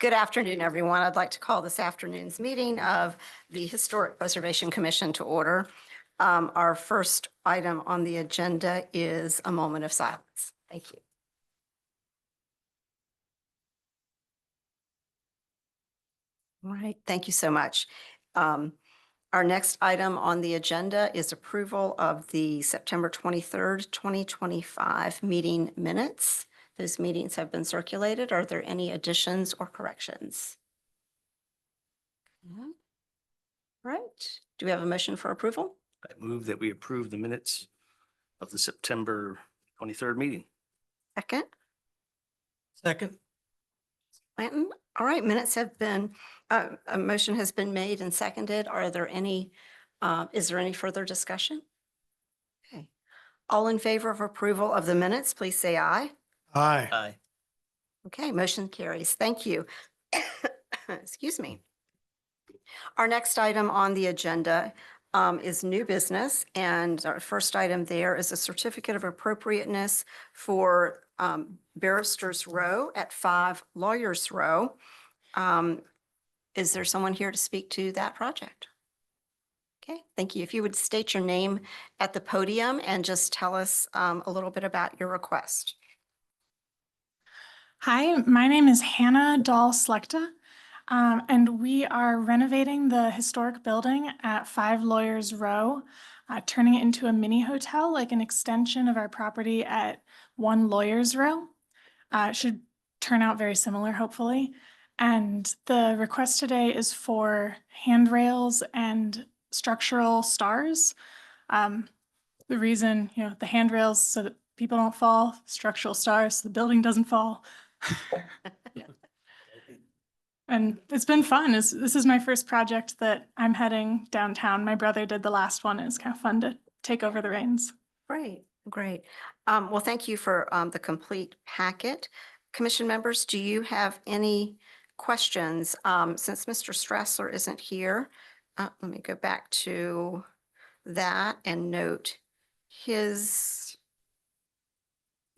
Good afternoon, everyone. I'd like to call this afternoon's meeting of the Historic Preservation Commission to order. Our first item on the agenda is a moment of silence. Thank you. All right, thank you so much. Our next item on the agenda is approval of the September 23rd, 2025 meeting minutes. Those meetings have been circulated. Are there any additions or corrections? All right. Do we have a motion for approval? I move that we approve the minutes of the September 23rd meeting. Second, Second. Stanton. All right, minutes have been, a motion has been made and seconded. Are there any, is there any further discussion? Okay. All in favor of approval of the minutes, please say aye. Aye. Aye. Okay, motion carries. Thank you. Excuse me. Our next item on the agenda is new business, and our first item there is a certificate of appropriateness for Barristers Row at 5 Lawyers Row. Is there someone here to speak to that project? Okay, thank you. If you would state your name at the podium and just tell us a little bit about your request. Hi, my name is Hannah Dahl-Slechta, and we are renovating the historic building at 5 Lawyers Row, turning it into a mini hotel, like an extension of our property at 1 Lawyers Row. It should turn out very similar, hopefully. And the request today is for handrails and structural stars. The reason, the handrails so that people don't fall, structural stars so the building doesn't fall. And it's been fun. This is my first project that I'm heading downtown. My brother did the last one. It's kind of fun to take over the reins. Great, great. Well, thank you for the complete packet. Commission members, do you have any questions? Since Mr. Strassler isn't here, let me go back to that and note his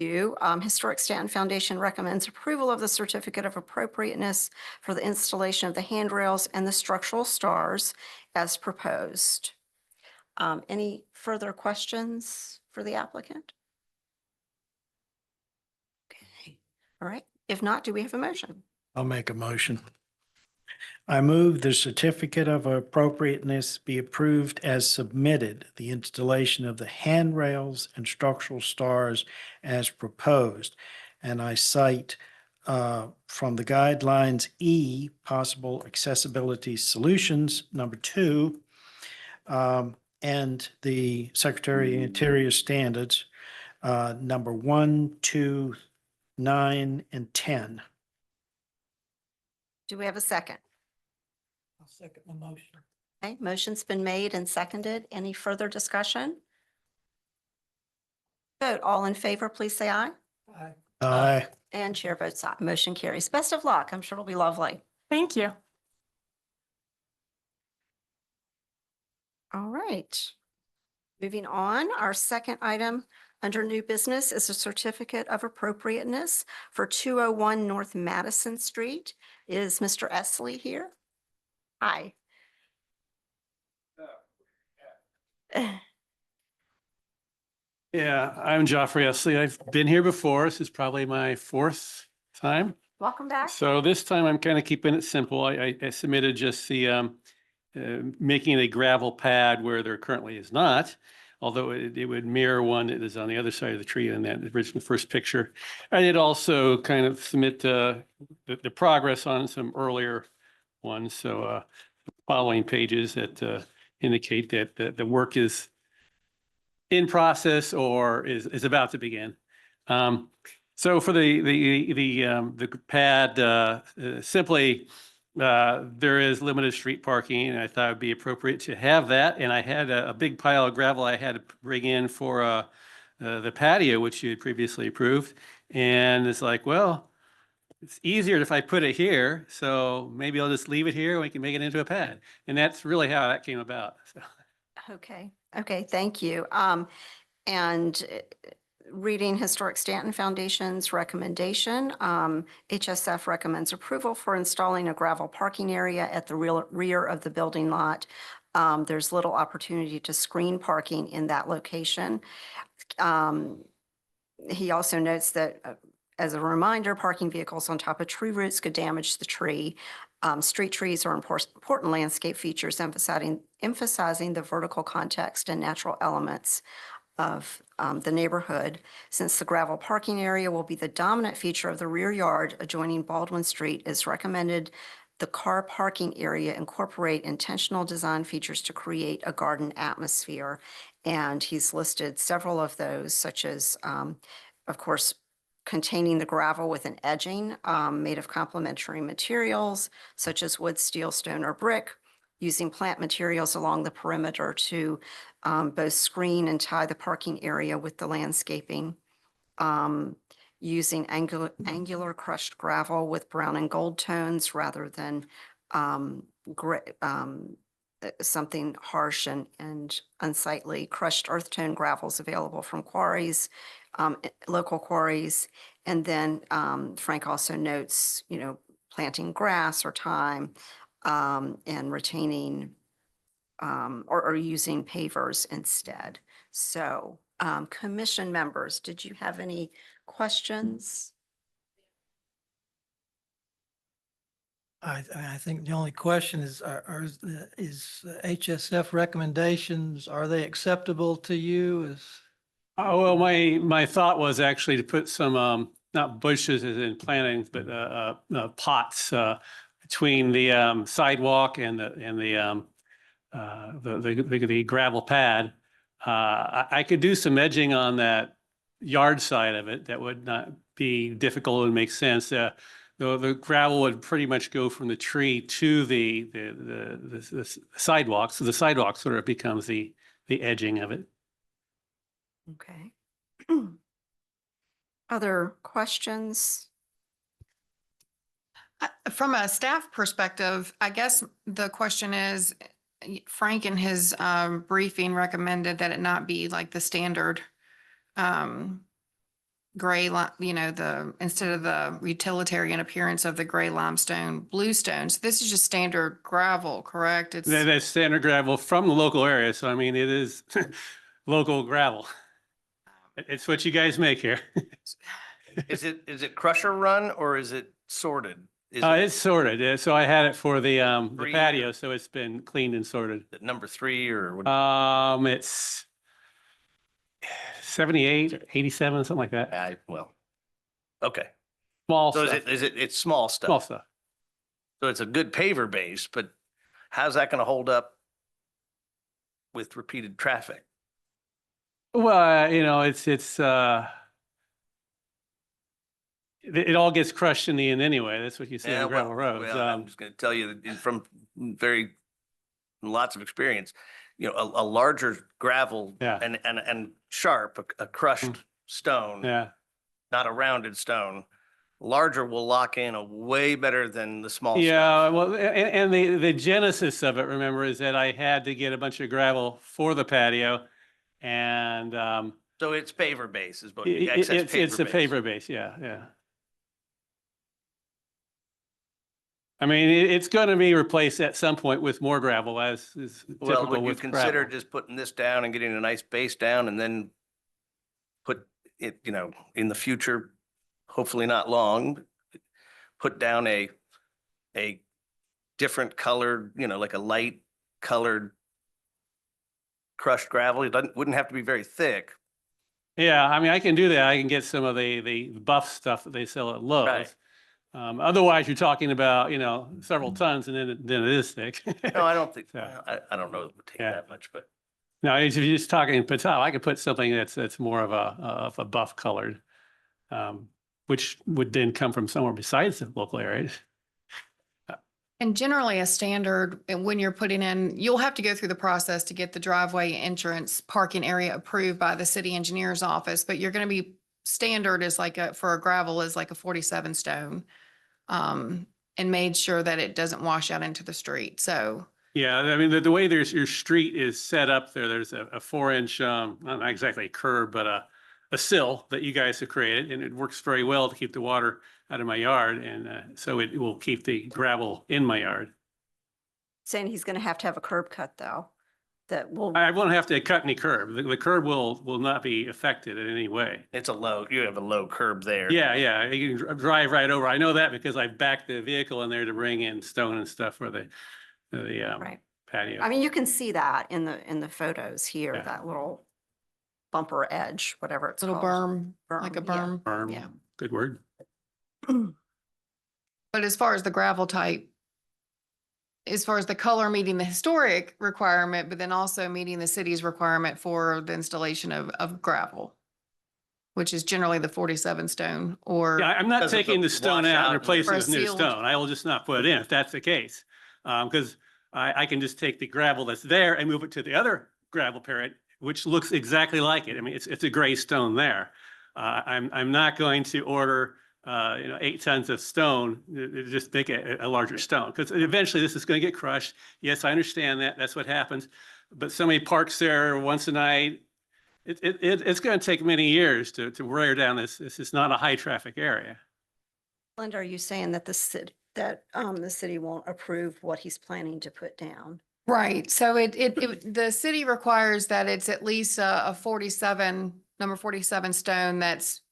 view. Historic Staunton Foundation recommends approval of the certificate of appropriateness for the installation of the handrails and the structural stars as proposed. Any further questions for the applicant? Okay, all right. If not, do we have a motion? I'll make a motion. I move the certificate of appropriateness be approved as submitted, the installation of the handrails and structural stars as proposed. And I cite from the guidelines E, possible accessibility solutions, number 2, and the Secretary of Interior standards, number 1, 2, 9, and 10. Do we have a second? I'll second the motion. Okay, motion's been made and seconded. Any further discussion? Vote. All in favor, please say aye. Aye. Aye. And chair votes aye. Motion carries. Best of luck. I'm sure it'll be lovely. Thank you. All right. Moving on, our second item under new business is a certificate of appropriateness for 201 North Madison Street. Is Mr. Esley here? Hi. Yeah, I'm Joffrey Esley. I've been here before. This is probably my 4th time. Welcome back. So this time I'm kind of keeping it simple. I submitted just the making a gravel pad where there currently is not, although it would mirror one that is on the other side of the tree in that original first picture. I did also kind of submit the progress on some earlier ones. So following pages that indicate that the work is in process or is about to begin. So for the pad, simply there is limited street parking, and I thought it'd be appropriate to have that. And I had a big pile of gravel I had to bring in for the patio, which you had previously approved. And it's like, well, it's easier if I put it here, so maybe I'll just leave it here and we can make it into a pad. And that's really how that came about. So. Okay. Okay. Thank you. And reading Historic Stanton Foundation's recommendation, HSF recommends approval for installing a gravel parking area at the rear of the building lot. There's little opportunity to screen parking in that location. He also notes that, as a reminder, parking vehicles on top of tree roots could damage the tree. Street trees are important landscape features, emphasizing the vertical context and natural elements of the neighborhood. Since the gravel parking area will be the dominant feature of the rear yard adjoining Baldwin Street, it's recommended the car parking area incorporate intentional design features to create a garden atmosphere. And he's listed several of those, such as, of course, containing the gravel with an edging made of complementary materials, such as wood, steel, stone, or brick, using plant materials along the perimeter to both screen and tie the parking area with the landscaping, using angular crushed gravel with brown and gold tones rather than something harsh and unsightly. Crushed earth tone gravels available from quarries, local quarries. And then Frank also notes, planting grass or thyme and retaining or using pavers instead. So commission members, did you have any questions? I think the only question is, is HSF recommendations, are they acceptable to you? Oh, well, my thought was actually to put some, not bushes as in plantings, but pots between the sidewalk and the gravel pad. I could do some edging on that yard side of it. That would not be difficult and make sense. The gravel would pretty much go from the tree to the sidewalk. So the sidewalk sort of becomes the edging of it. Okay. Other questions? From a staff perspective, I guess the question is, Frank in his briefing recommended that it not be like the standard gray, instead of the utilitarian appearance of the gray limestone, bluestone. So this is just standard gravel, correct? It's That's standard gravel from the local area. So I mean, it is local gravel. It's what you guys make here. Is it crusher run or is it sorted? It's sorted. Yeah, so I had it for the Three patio, or- so it's been cleaned and sorted. number 3 or what? It's 78 or 87, something like that. Okay. Small So stuff. it's small stuff. Small stuff. So it's a good paver base, but how's that going to hold up with repeated traffic? Well, it all gets crushed in the end anyway. That's what you see on gravel roads. I'm just going to tell you that from lots of experience, a larger gravel Yeah. and sharp, a crushed stone, Yeah. not a rounded stone, larger will lock in a way better than the small Yeah, stuff. well, and the genesis of it, remember, is that I had to get a bunch of gravel for the patio, and So it's paver base is what it's a base. paver base. Yeah, yeah. I mean, it's going to be replaced at some point with more gravel, as is Well, typical would you with consider gravel. just putting this down and getting a nice base down and then put it, in the future, hopefully not long, put down a different colored, like a light colored crushed gravel. It wouldn't have to be very thick. Yeah, I mean, I can do that. I can get some of the buff stuff that they sell at Lowe's. Right. Otherwise, you're talking about, several tons, and then it is thick. No, I don't think, So, I don't know if it would take yeah. that much, but No, if you're just talking Patel, I could put something that's more of a buff colored, which would then come from somewhere besides the local area. And generally a standard, and when you're putting in, you'll have to go through the process to get the driveway entrance parking area approved by the city engineer's office, but you're going to be standard is for a gravel is like a 47 stone. And made sure that it doesn't wash out into the street. So Yeah, I mean, the way your street is set up there's a 4-inch, not exactly a curb, but a sill that you guys have created, and it works very well to keep the water out of my yard, and so it will keep the gravel in my yard. Saying he's going to have a curb cut though, that will, I won't have to cut any curb. The curb will not be affected in any way. It's you have a low curb there. Yeah, yeah, you can drive right over. I know that because I backed the vehicle in there to bring in stone and stuff for the right. patio. I mean, you can see that in the photos here, Yeah. that little bumper edge, whatever it's Little called. berm, like a Berm, yeah. berm. Berm, Yeah. good word. But as far as the gravel type, as far as the color meeting the historic requirement, but then also meeting the city's requirement for the installation of gravel, which is generally the 47 stone or. Yeah, I'm not Because of taking the the stone out washout and replacing or it with new sealed. stone. I will just not put it in if that's the case. Because I can just take the gravel that's there and move it to the other gravel pit, which looks exactly like it. I mean, it's a gray stone there. I'm not going to order 8 tons of stone, just make a larger stone, because eventually this is going to get crushed. Yes, I understand that. That's what happens. But somebody parks there once a night. It's going to take many years to wear down this. This is not a high traffic area. Linda, are you saying that the city won't approve what he's planning to put down? Right, so the city requires that it's at least a 47, number 47 stone that's,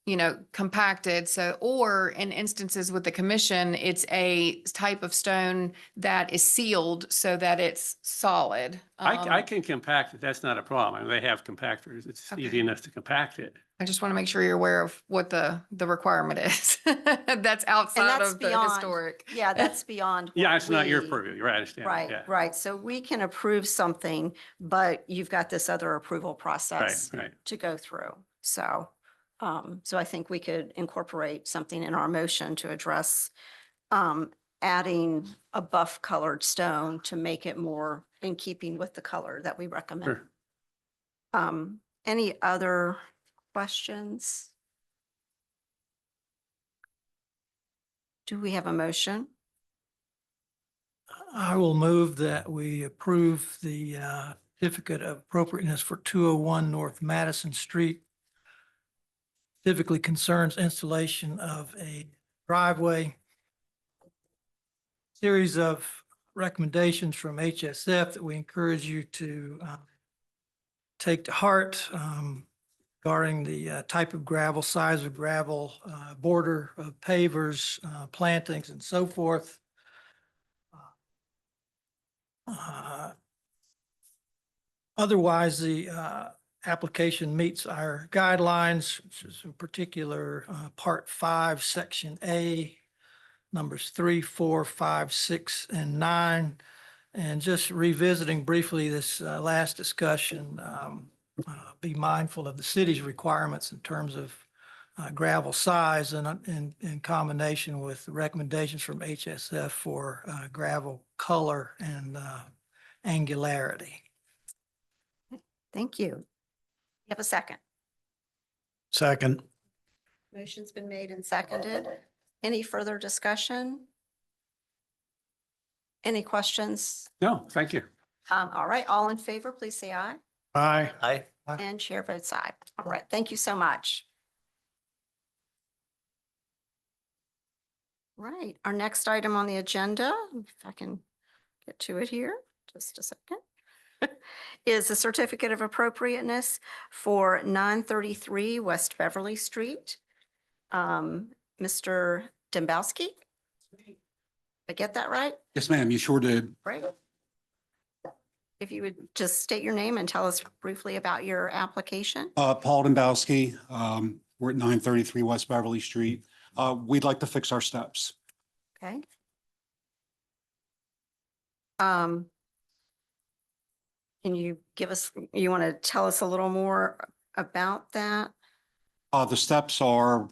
compacted. So, or in instances with the commission, it's a type of stone that is sealed so that it's solid. I can compact it. That's not a problem. I mean, they have compactors. It's Okay. easy enough to compact it. I just want to make sure you're aware of what the requirement is. That's outside that's of the beyond- historic. Yeah, that's beyond. Yeah, what it's not your we- purview. You're right, I understand. Right, Yeah. right. So we can approve something, but you've got this other approval Right, process right. to go through. So, so I think we could incorporate something in our motion to address adding a buff colored stone to make it more in keeping with the color that we recommend. Sure. Any other questions? Do we have a motion? I will move that we approve the certificate of appropriateness for 201 North Madison Street. Typically concerns installation of a driveway. Series of recommendations from HSF that we encourage you to take to heart regarding the type of gravel, size of gravel, border of pavers, plantings, and so forth. Otherwise, the application meets our guidelines, which is in particular Part 5, Section A, numbers 3, 4, 5, 6, and 9. And just revisiting briefly this last discussion, be mindful of the city's requirements in terms of gravel size and in combination with the recommendations from HSF for gravel color and angularity. Thank you. You have a second. Second. Motion's been made and seconded. Any further discussion? Any questions? No, thank you. All right, all in favor, please say aye. Aye. And chair votes aye. All right, thank you so much. Right, our next item on the agenda, if I can get to it here, just a second, is a certificate of appropriateness for 933 West Beverly Street. Mr. Dembowski? I get that right? Yes, ma'am, you sure did. Great. If you would just state your name and tell us briefly about your application. Paul Dembowski, we're at 933 West Beverly Street. We'd like to fix our steps. Okay. Can you you want to tell us a little more about that? The steps are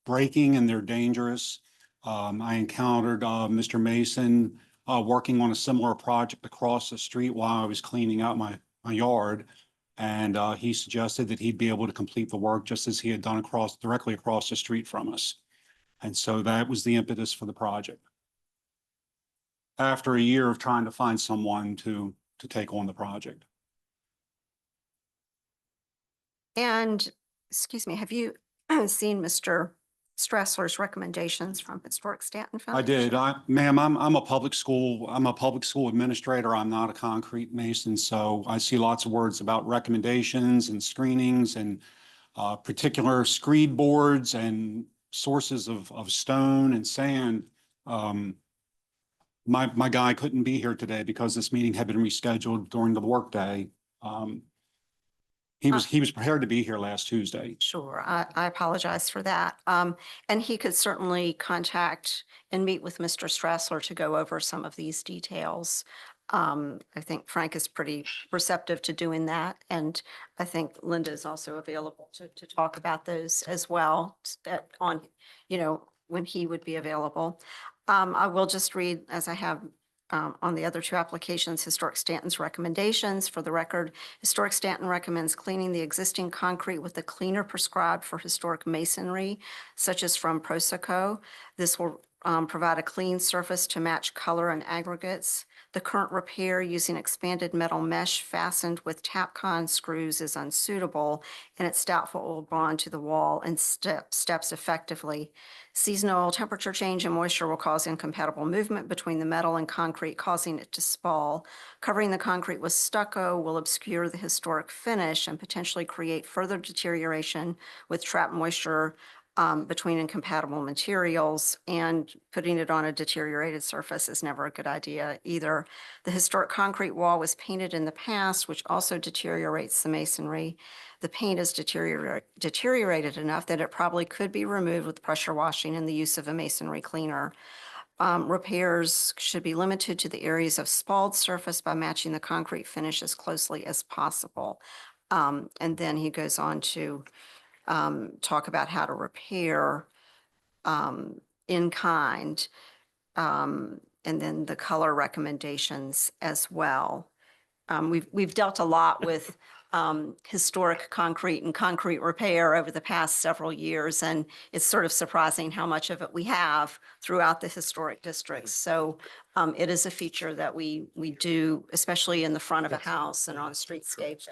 breaking and they're dangerous. I encountered Mr. Mason working on a similar project across the street while I was cleaning out my yard. And he suggested that he'd be able to complete the work just as he had done directly across the street from us. And so that was the impetus for the project. After a year of trying to find someone to take on the project. And excuse me, have you seen Mr. Stressler's recommendations from Historic Stanton I Foundation? did. Ma'am, I'm a public school administrator. I'm not a concrete mason. So I see lots of words about recommendations and screenings and particular screed boards and sources of stone and sand. My guy couldn't be here today because this meeting had been rescheduled during the workday. He was prepared to be here last Tuesday. Sure, I apologize for that. And he could certainly contact and meet with Mr. Stressler to go over some of these details. I think Frank is pretty receptive to doing that, and I think Linda is also available to talk about those as well, on, when he would be available. I will just read, as I have on the other two applications, Historic Stanton's recommendations. For the record, Historic Stanton recommends cleaning the existing concrete with the cleaner prescribed for historic masonry, such as from Proseco. This will provide a clean surface to match color and aggregates. The current repair using expanded metal mesh fastened with Tapcon screws is unsuitable, and it's doubtful it will bond to the wall and steps effectively. Seasonal temperature change and moisture will cause incompatible movement between the metal and concrete, causing it to spall. Covering the concrete with stucco will obscure the historic finish and potentially create further deterioration with trapped moisture between incompatible materials, and putting it on a deteriorated surface is never a good idea either. The historic concrete wall was painted in the past, which also deteriorates the masonry. The paint is deteriorated enough that it probably could be removed with pressure washing and the use of a masonry cleaner. Repairs should be limited to the areas of spalled surface by matching the concrete finish as closely as possible. And then he goes on to talk about how to repair in kind, and then the color recommendations as well. We've dealt a lot with historic concrete and concrete repair over the past several years, and it's sort of surprising how much of it we have throughout the historic districts. So it is a feature that we do, especially in the front of a house and on streetscapes,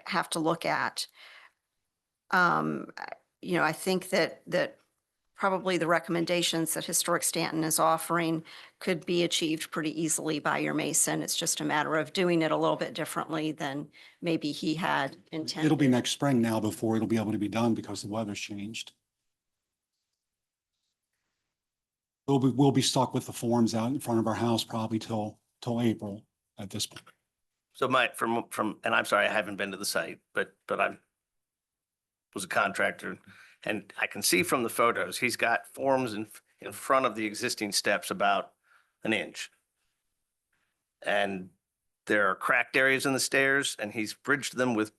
have to look at. I think that probably the recommendations that Historic Stanton is offering could be achieved pretty easily by your mason. It's just a matter of doing it a little bit differently than maybe he had intended. It'll be next spring now before it'll be able to be done because the weather's changed. We'll be stuck with the forms out in front of our house probably till April at this point. So and I'm sorry, I haven't been to the site, but I was a contractor, and I can see from the photos, he's got forms in front of the existing steps about an inch. And there are cracked areas in the stairs, and he's bridged them with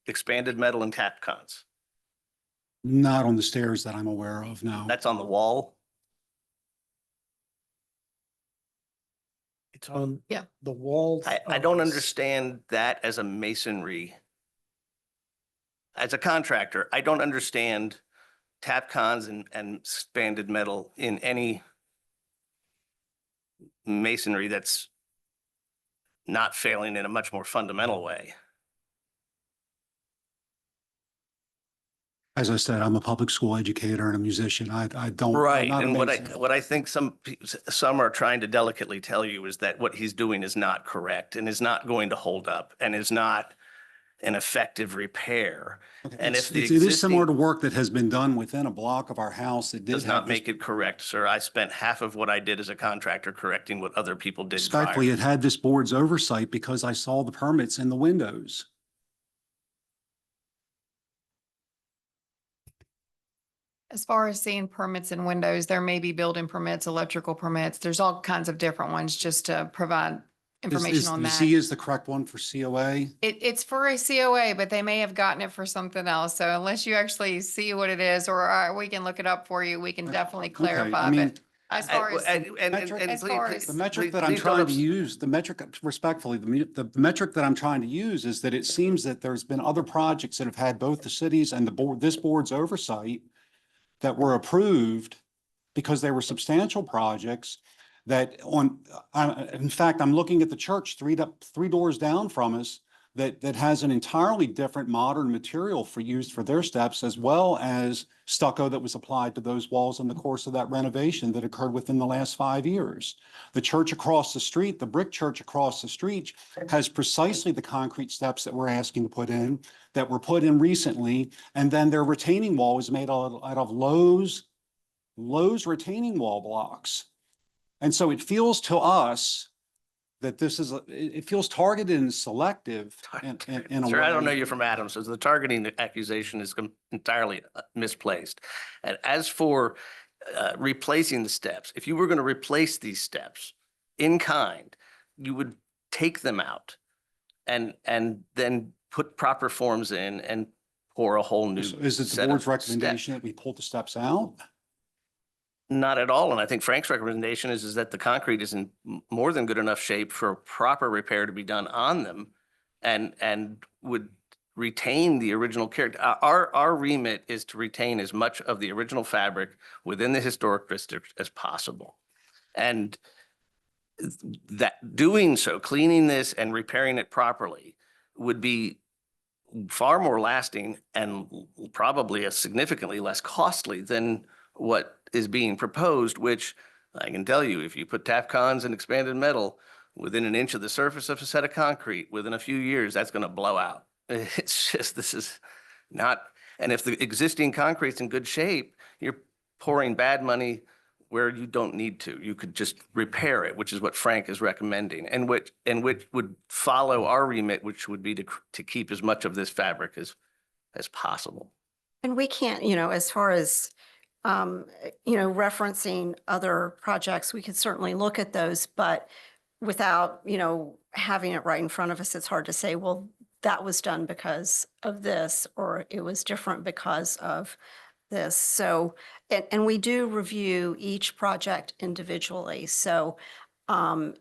expanded metal and Tapcons. Not on the stairs that I'm aware of, no. That's on the wall. It's on Yeah. the wall. I don't understand that as a masonry. As a contractor, I don't understand Tapcons and expanded metal in any masonry that's not failing in a much more fundamental way. As I said, I'm a public school educator and a musician. I don't. I'm Right, not a and mason. what I think some are trying to delicately tell you is that what he's doing is not correct and is not going to hold up and is not an effective repair. And if the It is similar existing to work that has been done within a block of our house that did does have not this- make it correct, sir. I spent half of what I did as a contractor correcting what other people did Respectfully, prior. it had this board's oversight because I saw the permits in the windows. As far as seeing permits and windows, there may be building permits, electrical permits. There's all kinds of different ones just to provide information on The that. C is the correct one for COA. It's for a COA, but they may have gotten it for something else. So unless you actually see what it is, or we can look it up for you, we can definitely Okay, I clarify. mean, But as far as, as far as- The metric that I'm trying to use, respectfully, the metric that I'm trying to use is that it seems that there's been other projects that have had both the cities and this board's oversight that were approved because they were substantial projects that in fact, I'm looking at the church three doors down from us. that has an entirely different modern material for used for their steps, as well as stucco that was applied to those walls in the course of that renovation that occurred within the last 5 years. The church across the street, the brick church across the street, has precisely the concrete steps that we're asking to put in, that were put in recently. And then their retaining wall was made out of Lowe's retaining wall blocks. And so it feels to us that this is, it feels targeted and selective in a way. Sir, I don't know you from Adam, so the targeting accusation is entirely misplaced. And as for replacing the steps, if you were going to replace these steps in kind, you would take them out and then put proper forms in and pour a whole new. Is it the set board's of recommendation that we pull the steps out? Not at all. And I think Frank's recommendation is that the concrete is in more than good enough shape for proper repair to be done on them and would retain the original character. Our remit is to retain as much of the original fabric within the historic district as possible. And that doing so, cleaning this and repairing it properly would be far more lasting and probably a significantly less costly than what is being proposed, which I can tell you, if you put TAPCons and expanded metal within an inch of the surface of a set of concrete, within a few years, that's going to blow out. It's just, this is not, and if the existing concrete's in good shape, you're pouring bad money where you don't need to. You could just repair it, which is what Frank is recommending, and which would follow our remit, which would be to keep as much of this fabric as possible. And we can't, as far as, referencing other projects, we could certainly look at those, but without, having it right in front of us, it's hard to say, well, that was done because of this, or it was different because of this. So, and we do review each project individually. So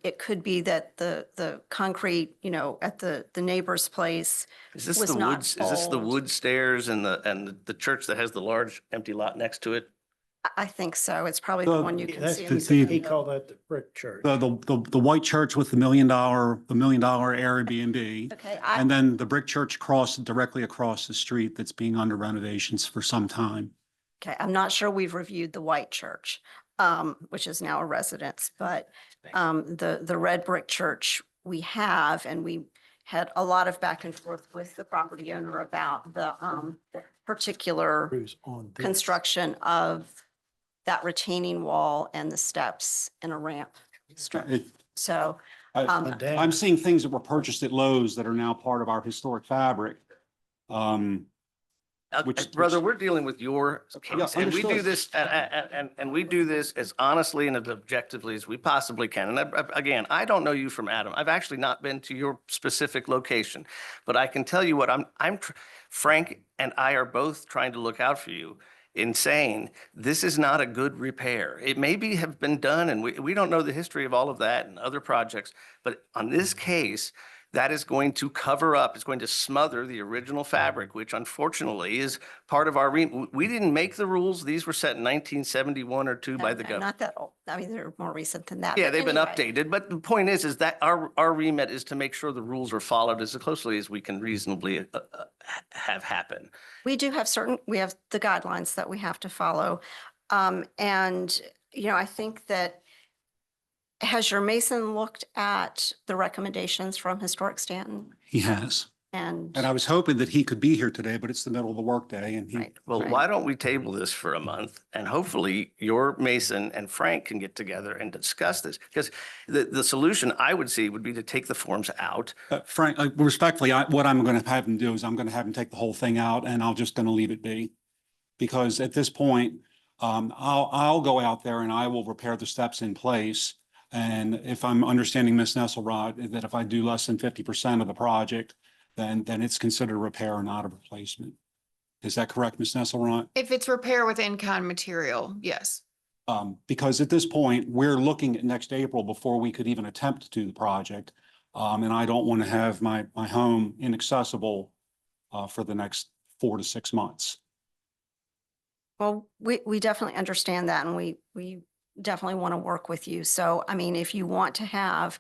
it could be that the concrete, at the neighbor's place Is this was the not woods? Is this the old. wood stairs and the church that has the large empty lot next to it? I think so. It's probably the one you can That's see. the- in the He called that the brick church. The white church with the $1 million Airbnb. Okay, And then the brick church directly across the street that's being under renovations for some time. okay, I'm not sure we've reviewed the white church, which is now a residence, but the red brick church we have, and we had a lot of back and forth with the property owner about the particular Who's on this. construction of that retaining wall and the steps and a ramp strip. It- So, I'm seeing things that were purchased at Lowe's that are now part of our historic fabric. Which- Brother, we're dealing with your case, and we do understood. this, and we do this as honestly and as objectively as we possibly can. And again, I don't know you from Adam. I've actually not been to your specific location, but I can tell you what Frank and I are both trying to look out for you in saying, this is not a good repair. It maybe have been done, and we don't know the history of all of that and other projects, but on this case, that is going to cover up, it's going to smother the original fabric, which unfortunately is part of our, we didn't make the rules. These were set in 1971 or 2 by the government. not that old. I mean, they're more recent than that. Yeah, but they've been anyway. updated, but the point is that our remit is to make sure the rules are followed as closely as we can reasonably have happen. We do have we have the guidelines that we have to follow. And, I think that, has your mason looked at the recommendations from Historic Staunton? He has. And, And I was hoping that he could be here today, but it's the middle of the workday and he, right, Well, right. why don't we table this for a month and hopefully your Mason and Frank can get together and discuss this? Because the solution I would see would be to take the forms out. Frank, respectfully, what I'm going to have him do is I'm going to have him take the whole thing out and I'm just going to leave it be. Because at this point, I'll go out there and I will repair the steps in place. And if I'm understanding Ms. Nesselrod, that if I do less than 50% of the project, then it's considered a repair, not a replacement. Is that correct, Ms. Nesselrod? If it's repair with in-kind material, yes. Because at this point, we're looking at next April before we could even attempt to do the project. And I don't want to have my home inaccessible for the next 4 to 6 months. Well, we definitely understand that, and we definitely want to work with you. So, I mean, if you want to have,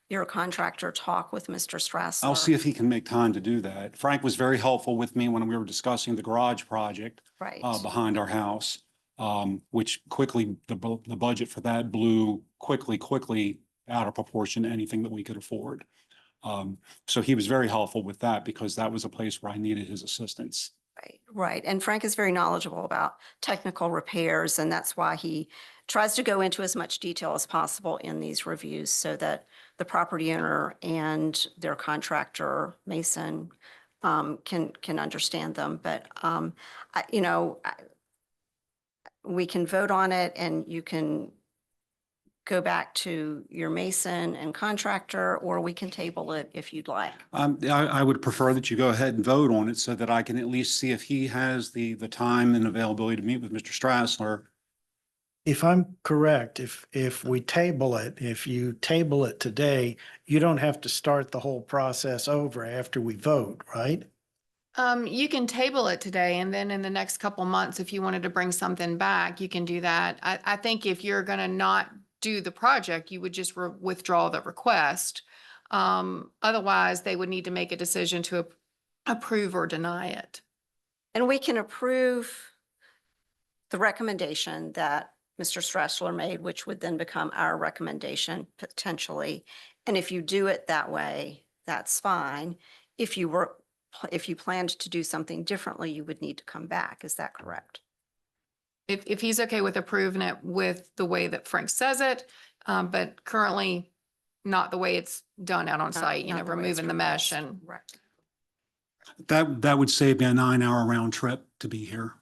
your contractor talk with Mr. Strassler? I'll see if he can make time to do that. Frank was very helpful with me when we were discussing the garage project Right. behind our house, which quickly, the budget for that blew quickly out of proportion to anything that we could afford. So he was very helpful with that because that was a place where I needed his assistance. Right, right. And Frank is very knowledgeable about technical repairs, and that's why he tries to go into as much detail as possible in these reviews so that the property owner and their contractor, Mason, can understand them. But, we can vote on it and you can go back to your mason and contractor, or we can table it if you'd like. I would prefer that you go ahead and vote on it so that I can at least see if he has the time and availability to meet with Mr. Strassler. If I'm correct, if we table it, if you table it today, you don't have to start the whole process over after we vote, right? You can table it today, and then in the next couple months, if you wanted to bring something back, you can do that. I think if you're gonna not do the project, you would just withdraw the request. Otherwise, they would need to make a decision to approve or deny it. And we can approve the recommendation that Mr. Strassler made, which would then become our recommendation potentially. And if you do it that way, that's fine. If you planned to do something differently, you would need to come back. Is that correct? If he's okay with approving it with the way that Frank says it, but currently not the way it's done out on site, Not the way it's removing the mesh proposed. and. Right. That would save me a 9-hour round trip to be here.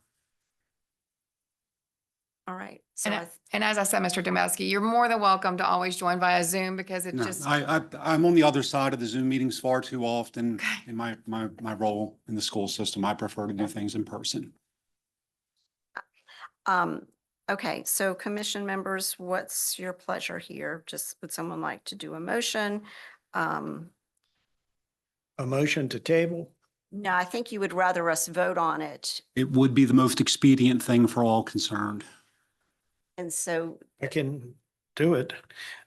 All right. So And as I said, Mr. Dombrowski, you're more than welcome to always join via Zoom because it No, just, I'm on the other side of the Zoom meetings far too often in my role in the school system. I prefer to do things in person. okay, so commission members, what's your pleasure here? Just would someone like to do a motion? A motion to table? No, I think you would rather us vote on it. It would be the most expedient thing for all concerned. And so, I can do it.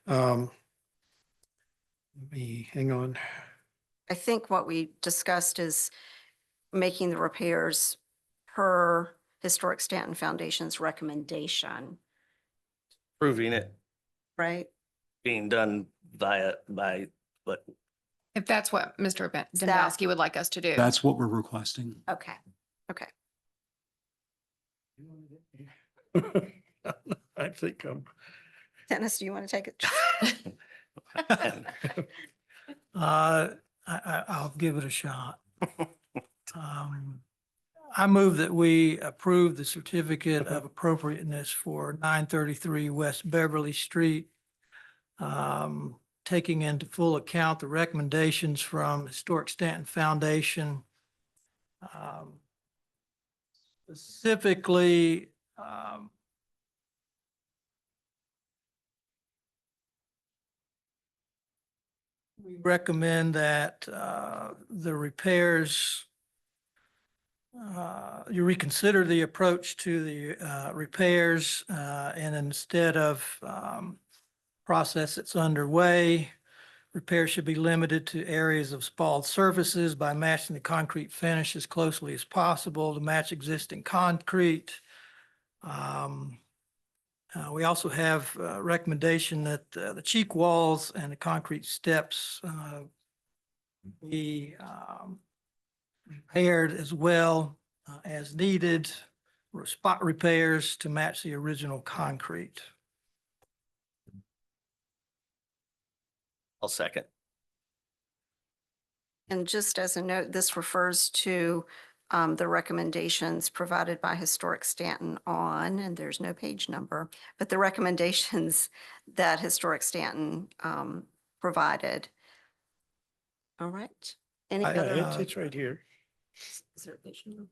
Let me, hang on. I think what we discussed is making the repairs per Historic Stanton Foundation's recommendation, Proving it right? being done by, but if that's what Mr. That- Dombrowski would like us to do. That's what we're requesting. Okay, okay. I think I'm. Dennis, do you want to take it? I'll give it a shot. I move that we approve the certificate of appropriateness for 933 West Beverly Street, taking into full account the recommendations from Historic Stanton Foundation. Specifically, we recommend that the repairs, you reconsider the approach to the repairs, and instead of process that's underway, repairs should be limited to areas of spalled surfaces by matching the concrete finish as closely as possible to match existing concrete. We also have a recommendation that the cheek walls and the concrete steps be repaired as well as needed, or spot repairs to match the original concrete. I'll second. And just as a note, this refers to the recommendations provided by Historic Stanton on, and there's no page number, but the recommendations that Historic Stanton provided. All right. Any I- other? It's right here. Is there a page number?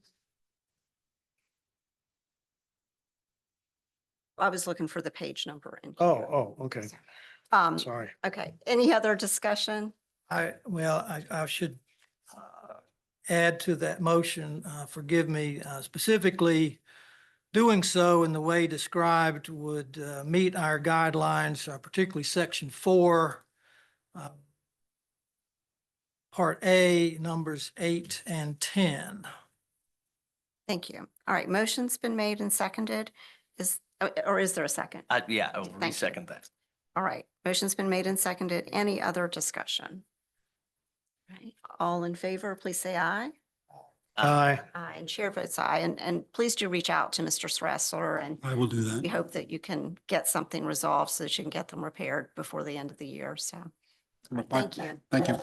I was looking for the page number. in here. Oh, okay. Sorry. Okay. Any other discussion? I should add to that motion, forgive me, specifically doing so in the way described would meet our guidelines, particularly section 4, uh, Part A, numbers 8 and 10. Thank you. All right, motion's been made and seconded. Or is there a second? Yeah, I will Thank you. re-second that. All right, motion's been made and seconded. Any other discussion? Right, all in favor, please say aye. Aye. Aye, and chair votes aye. And please do reach out to Mr. Sressler, and I will do we that. hope that you can get something resolved so that you can get them repaired before the end of the year. So, thank you. Thank you.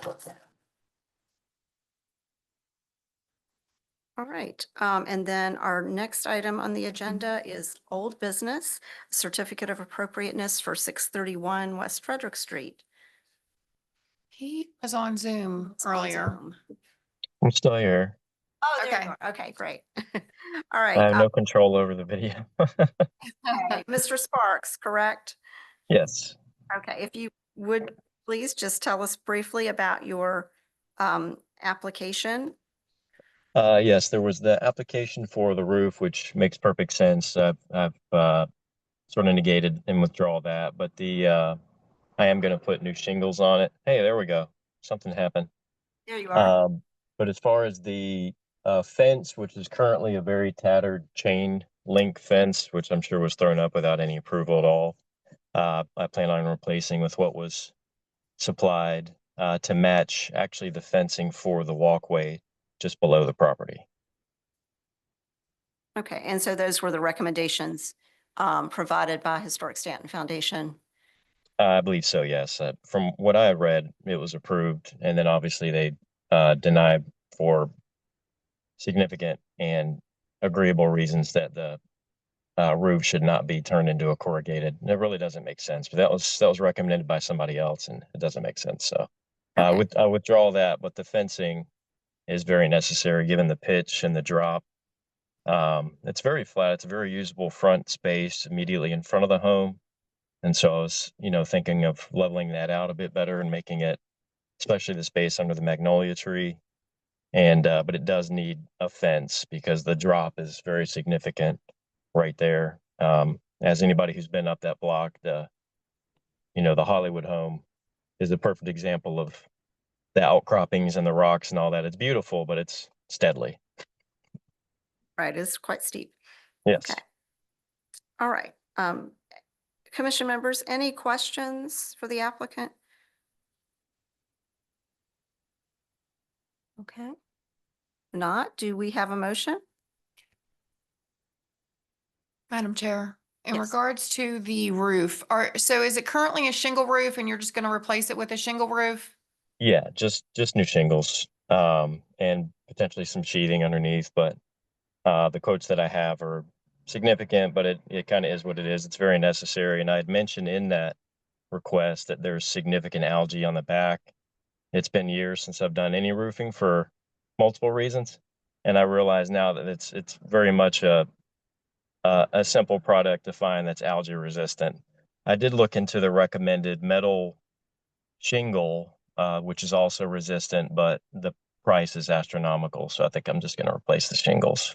All right, and then our next item on the agenda is old business, certificate of appropriateness for 631 West Frederick Street. He was on Zoom It's on earlier. Zoom. I'm still here. Oh, there Okay. you are. Okay, great. All I right, have no control over the video. okay, Mr. Sparks, correct? Yes. Okay, if you would please just tell us briefly about your application. Yes, there was the application for the roof, which makes perfect sense. I've sort of negated and withdraw that, but I am going to put new shingles on it. Hey, there we go. Something happened. There you are. But as far as the fence, which is currently a very tattered chain link fence, which I'm sure was thrown up without any approval at all, I plan on replacing with what was supplied to match actually the fencing for the walkway just below the property. Okay, and so those were the recommendations provided by Historic Stanton Foundation. I believe so, yes. From what I read, it was approved, and then obviously they denied for significant and agreeable reasons that the roof should not be turned into a corrugated. It really doesn't make sense, but that was recommended by somebody else, and it doesn't make sense. So Okay. I withdraw that, but the fencing is very necessary given the pitch and the drop. It's very flat. It's a very usable front space immediately in front of the home. And so I was, thinking of leveling that out a bit better and making it, especially the space under the magnolia tree. And, but it does need a fence because the drop is very significant right there. As anybody who's been up that block, the Hollywood home is a perfect example of the outcroppings and the rocks and all that. It's beautiful, but it's steadily. Right, it's quite steep. Yes. Okay. All right. Commission members, any questions for the applicant? Okay. Not, do we have a motion? Madam Chair, in Yes. regards to the roof, so is it currently a shingle roof and you're just going to replace it with a shingle roof? Yeah, just new shingles, and potentially some sheathing underneath, but the quotes that I have are significant, but it kind of is what it is. It's very necessary. And I had mentioned in that request that there's significant algae on the back. It's been years since I've done any roofing for multiple reasons. And I realize now that it's very much a simple product to find that's algae resistant. I did look into the recommended metal shingle, which is also resistant, but the price is astronomical. So I think I'm just going to replace the shingles.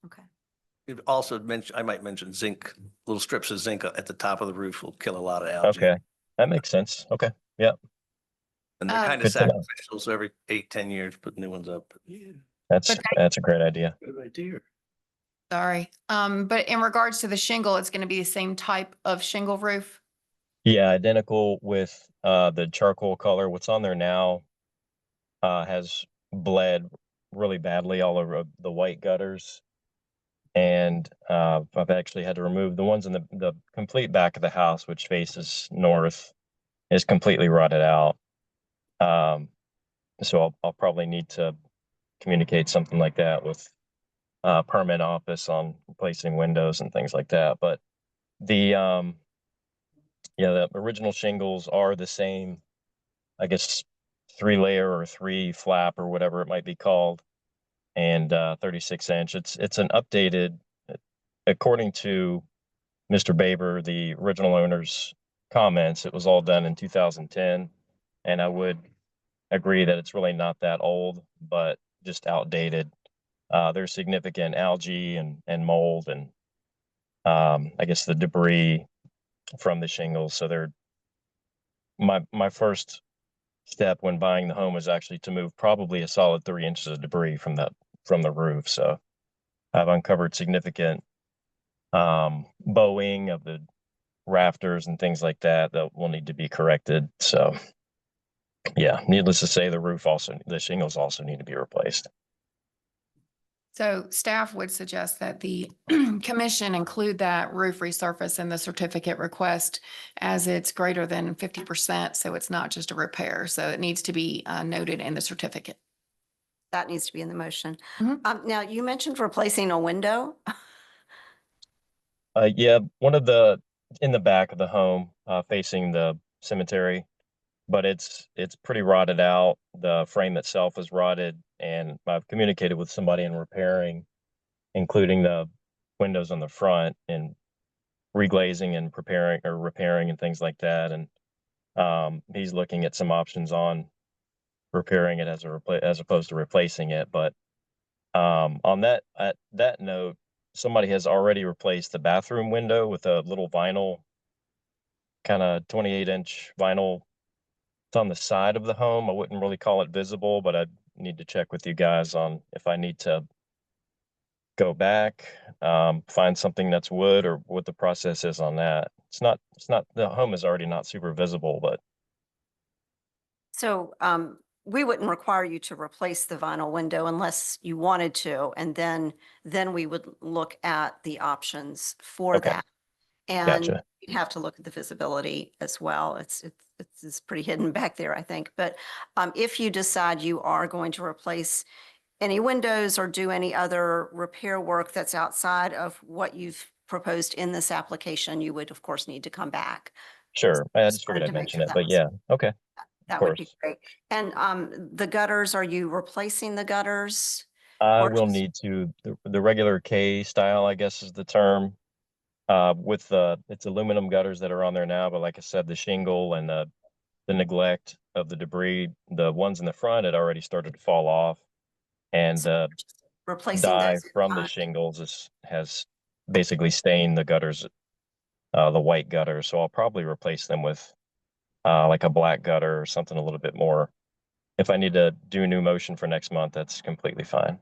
Okay. You'd also mention, I might mention zinc, little strips of zinc at the top of the roof will kill a lot of algae. Okay, that makes sense. Okay, yeah, And they're kind of Good to know. sacrificial, so every 8-10 years, put new ones up. Yeah, that's a great idea. good idea. Sorry. But in regards to the shingle, it's going to be the same type of shingle roof? Yeah, identical with the charcoal color. What's on there now has bled really badly all over the white gutters. And I've actually had to remove the ones in the complete back of the house, which faces north, is completely rotted out. So I'll probably need to communicate something like that with permit office on replacing windows and things like that. But the the original shingles are the same, I guess, 3-layer or 3-flap or whatever it might be called, and 36-inch. It's an updated, according to Mr. Baber, the original owner's comments. It was all done in 2010, and I would agree that it's really not that old, but just outdated. There's significant algae and mold and I guess the debris from the shingles. So they're my first step when buying the home was actually to move probably a solid 3 inches of debris from the roof. So I've uncovered significant bowing of the rafters and things like that that will need to be corrected. So yeah, needless to say, the shingles also need to be replaced. So staff would suggest that the commission include that roof resurface in the certificate request as it's greater than 50%. So it's not just a repair. So it needs to be noted in the certificate. That needs to be in the motion. Mhm. Now, you mentioned replacing a window. Yeah, in the back of the home, facing the cemetery, but it's pretty rotted out. The frame itself is rotted, and I've communicated with somebody in repairing, including the windows on the front and reglazing and repairing and things like that. And he's looking at some options on repairing it as opposed to replacing it. But at that note, somebody has already replaced the bathroom window with a little vinyl, kind of 28-inch vinyl. It's on the side of the home. I wouldn't really call it visible, but I'd need to check with you guys on if I need to go back, find something that's wood, or what the process is on that. The home is already not super visible, but So we wouldn't require you to replace the vinyl window unless you wanted to. And then we would look at the options for okay, that. And gotcha. you'd have to look at the visibility as well. It's pretty hidden back there, I think. But if you decide you are going to replace any windows or do any other repair work that's outside of what you've proposed in this application, you would, of course, need to come back. Sure. I just wanted figured I'd to make mention sure it, that but was- yeah, okay, of That would be course. great. And the gutters, are you replacing the gutters? I Or will just- need to, the regular K style, I guess is the term. It's aluminum gutters that are on there now, but like I said, the shingle and the neglect of the debris, the ones in the front had already started to fall off. And the Replacing dye those in from the kind. shingles has basically stained the gutters, the white gutters. So I'll probably replace them with like a black gutter or something a little bit more. If I need to do a new motion for next month, that's completely fine.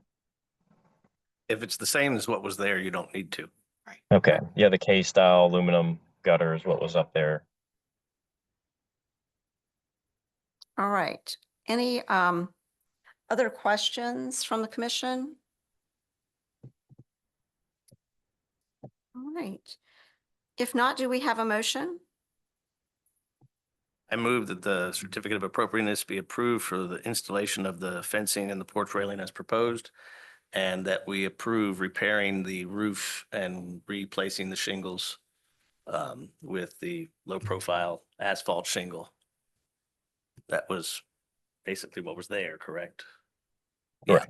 If it's the same as what was there, you don't need to. Okay. Yeah, the K style aluminum gutter is what was up there. All right. Any other questions from the commission? All right. If not, do we have a motion? I move that the certificate of appropriateness be approved for the installation of the fencing and the porch railing as proposed, and that we approve repairing the roof and replacing the shingles with the low-profile asphalt shingle. That was basically what was there, correct? Yeah.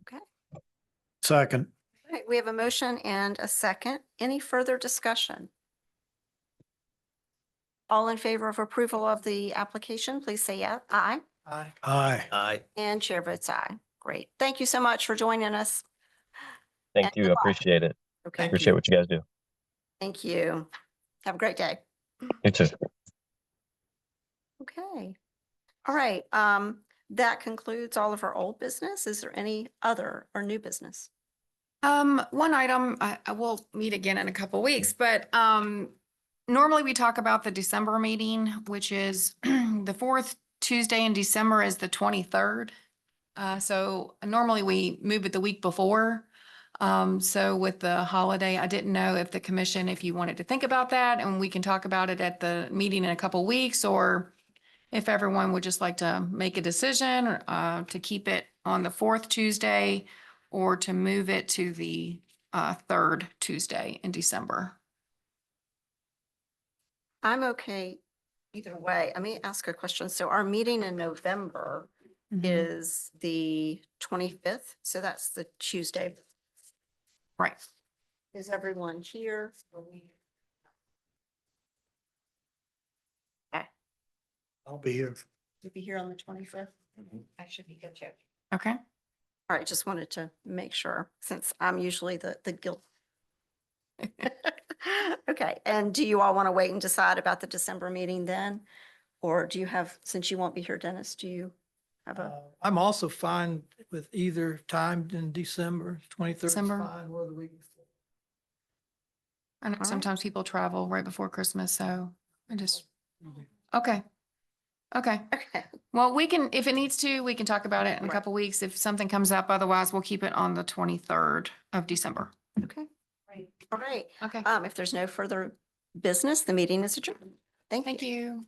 Correct. Second. All right, we have a motion and a second. Any further discussion? All in favor of approval of the application, please say yeah, aye. Aye. Aye. Aye. And chair votes aye. Great. Thank you so much for joining us. Thank And you. good luck. Appreciate it. Okay, Appreciate what you guys do. thank you. Have a great day. You too. Okay. All right, that concludes all of our old business. Is there any other or new business? One item, I will meet again in a couple weeks, but normally we talk about the December meeting, which is the fourth Tuesday in December is the 23rd. So normally we move it the week before. So with the holiday, I didn't know if the commission, if you wanted to think about that and we can talk about it at the meeting in a couple weeks, or if everyone would just like to make a decision to keep it on the fourth Tuesday or to move it to the third Tuesday in December. I'm okay either way. Let me ask a question. So our meeting in November is the 25th. So that's the Tuesday. Right. Is everyone here? Okay, I'll be here. you'll be here on the 25th? I should be good too. Okay. All right, just wanted to make sure since I'm usually the guilt. Okay, and do you all want to wait and decide about the December meeting then? Or do you have, since you won't be here, Dennis, do you have a? I'm also fine with either time in December, 23rd is December. fine, or the week before. I know right. sometimes people travel right before Christmas, so I just, okay. Okay. Okay. Well, we can, if it needs to, we can talk about it in a Right. couple weeks if something comes up. Otherwise, we'll keep it on the 23rd of December. Okay. Right. All right. Okay. If there's no further business, the meeting is adjourned. Thank you. Thank you.